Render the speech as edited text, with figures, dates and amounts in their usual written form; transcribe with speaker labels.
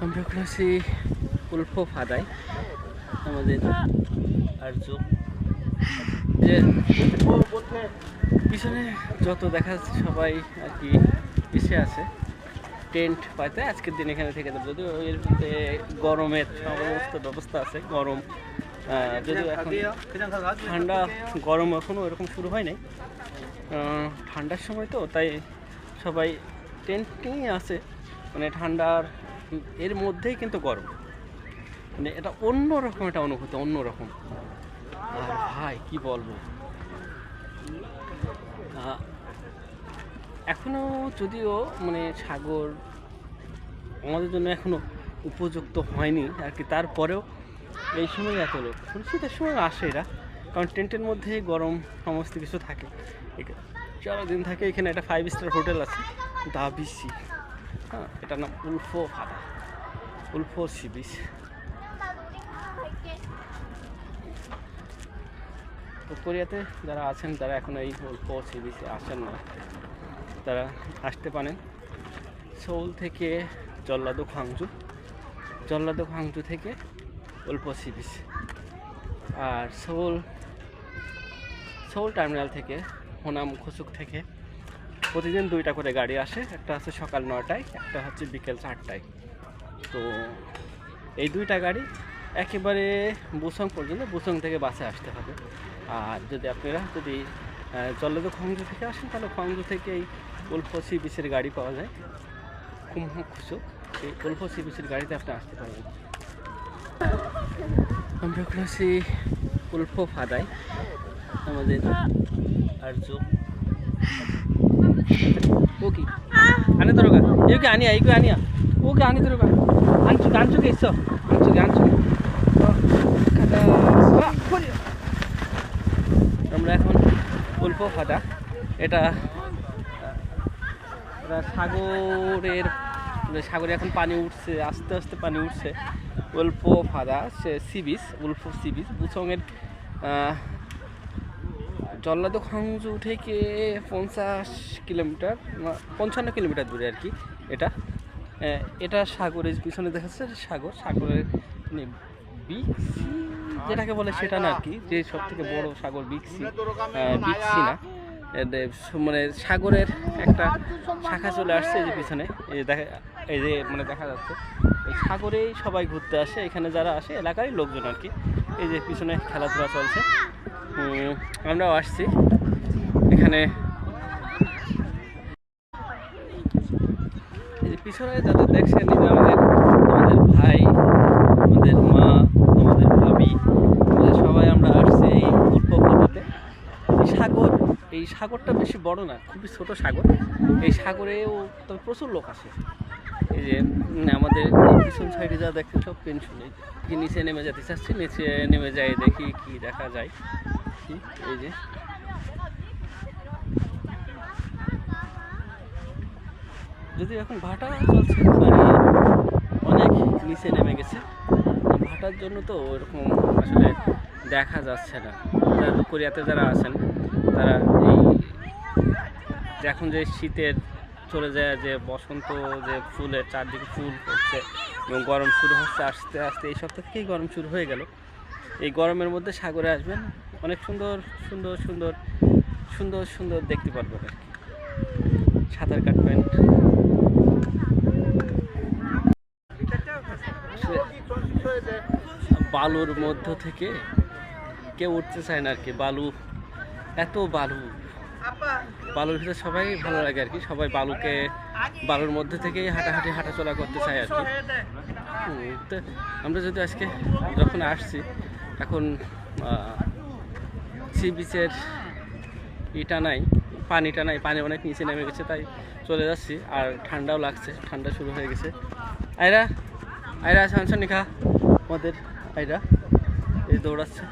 Speaker 1: আমরা এখন আছি উল্ফো ফাদায় আমাদের আর্য যে পিছনে যত দেখা যাচ্ছে সবাই আর কি এসে আছে টেন্ট পাইতে আজকের দিন এখানে থেকে যাবে। যদিও এর মধ্যে গরমের সমস্ত ব্যবস্থা আছে, গরম যদিও এখন ঠান্ডা গরম এখনও এরকম শুরু হয় নাই, ঠান্ডার সময় তো তাই সবাই টেন্ট নিয়ে আছে। মানে ঠান্ডার এর মধ্যেই কিন্তু গরম, মানে এটা অন্যরকম একটা অনুভূতি, অন্যরকম। আর ভাই কি বলবো, এখনো যদিও মানে সাগর আমাদের জন্য এখনো উপযুক্ত হয়নি আর কি, তারপরেও এই সময় এত লোক শীতের সময় আসে এরা, কারণ টেন্টের মধ্যে গরম সমস্ত কিছু থাকে, সারাদিন থাকে। এখানে একটা 5 স্টার হোটেল আছে দা বিচি, হ্যাঁ, এটার নাম উল্ফো ফাদা, উল্ফো সি বিচ। তো কোরিয়াতে যারা আছেন, যারা এখন এই উল্ফো সি বিচে আসেন না, তারা আসতে পারেন সোল থেকে জল্লাদো খাংজু, জল্লাদো খাংজু থেকে উল্ফো সি বিচ। আর সোল টার্মিনাল থেকে হোনাম খুসুক থেকে প্রতিদিন 2টা করে গাড়ি আসে, একটা হচ্ছে সকাল 9টায়, একটা হচ্ছে বিকেল 4টায়। তো এই 2টা গাড়ি একেবারে বুসং পর্যন্ত, বুসং থেকে বাসে আসতে হবে। আর যদি আপনারা জল্লাদো খংজু থেকে আসেন, তাহলে খংজু থেকে এই উল্ফো সি বিচের গাড়ি পাওয়া যায়, খুমহু খুসুক, এই উল্ফো সি বিচের গাড়িতে আপনি আসতে পারবেন। আমরা এখন আছি উল্ফো ফাদায় আমাদের আর্য ওকে আনে দরগা ইউকে আনিয়া ইউকে আনিয়া ওকে আনি দরগা আনচুকে আনচুকে ইসো আনচুকে আনচুকে। আমরা এখন উল্ফো ফাদা, এটা সাগরে এখন পানি উঠছে, আস্তে আস্তে পানি উঠছে। উল্ফো ফাদা সি বিচ, উল্ফো সি বিচ বুসংয়ের জল্লাদো খাংজু থেকে 55 কিলোমিটার, 55 কিলোমিটার দূরে আর কি। এটা সাগরের পিছনে দেখা যাচ্ছে সাগরের মানে বিগ সি যেটাকে বলে সেটা না আর কি, যে সব থেকে বড় সাগর বিগ সি না, মানে সাগরের একটা শাখা চলে আসছে এই যে পিছনে, এই যে মানে দেখা যাচ্ছে এই সাগরেই সবাই ঘুরতে আসে, এখানে যারা আসে এলাকারই লোকজন আর কি। এই যে পিছনে খেলাধুলা চলছে, আমরাও আসছি এখানে। এই যে পিছনে যাদের দেখছেন, আমাদের ভাই, আমাদের মা, আমাদের ভাবি, সবাই আমরা আসছি এই উল্ফো ফাদাতে। এই সাগরটা বেশি বড় না, খুবই ছোট সাগর। এই সাগরেও তবে প্রচুর লোক আসে। এই যে আমাদের পিছন সাইডে যা দেখছেন সব পেনশন। এই নিচে নেমে যেতে চাচ্ছি, নিচে নেমে যাই দেখি কি দেখা যায়। এই যে যদি এখন ভাটা চলছে, মানে অনেক নিচে নেমে গেছে, ভাটার জন্য তো ওরকম আসলে দেখা যাচ্ছে না। কোরিয়াতে যারা আছেন তারা এই এখন যে শীতের চলে যায়, যে বসন্ত, যে ফুলের চারদিকে ফুল হচ্ছে এবং গরম শুরু হচ্ছে আস্তে আস্তে, এই সপ্তাহ থেকেই গরম শুরু হয়ে গেল। এই গরমের মধ্যে সাগরে আসবেন, অনেক সুন্দর সুন্দর সুন্দর সুন্দর সুন্দর দেখতে পারবেন আর কি, সাঁতার কাটবেন। বালুর মধ্য থেকে কেউ উঠতে চায় না আর কি, এত বালুর ভিতরে সবাই ভালো লাগে আর কি, সবাই বালুর মধ্যে থেকেই হাঁটা চলা করতে চায় আর কি। তো আমরা যদি আজকে যখন আসছি, এখন সি বিচের পানিটা নাই, পানি অনেক নিচে নেমে গেছে, তাই চলে যাচ্ছি। আর ঠান্ডাও লাগছে, ঠান্ডা শুরু হয়ে গেছে। আয়রা সানসানিকা আমাদের আয়রা এই দৌড়াচ্ছে।